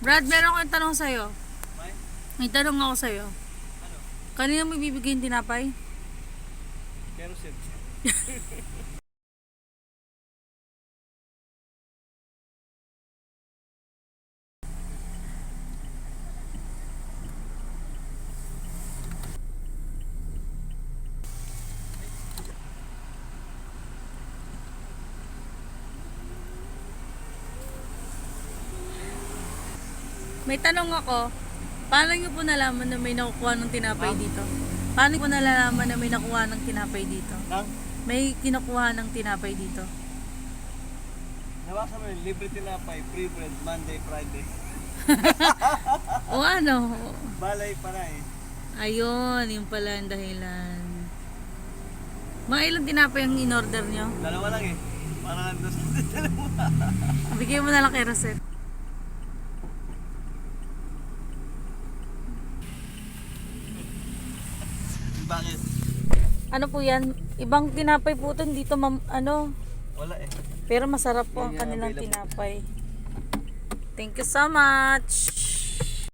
Brad, meron akong tanong sa'yo. May? May tanong ako sa'yo. Ano? Kanina mo ibibigay yung tinapay? Kerosene. May tanong ako. Paano nyo po nalaman na may nakukuha ng tinapay dito? Paano po nalalaman na may nakuha ng tinapay dito? Nang? May kinukuha ng tinapay dito. Nabasa mo yun, libre tinapay, free bread, Monday, Friday. O ano? Balay pa na eh. Ayun, yung pala ang dahilan. Mga ilang tinapay ang in-order nyo? Dalawa lang eh. Parang nandun sa dalawa. Bigay mo na lang kay Rosette. Bakit? Ano po yan? Ibang tinapay po ito, dito ano. Wala eh. Pero masarap po ang Yan yung kanilang available. tinapay. Thank you so much.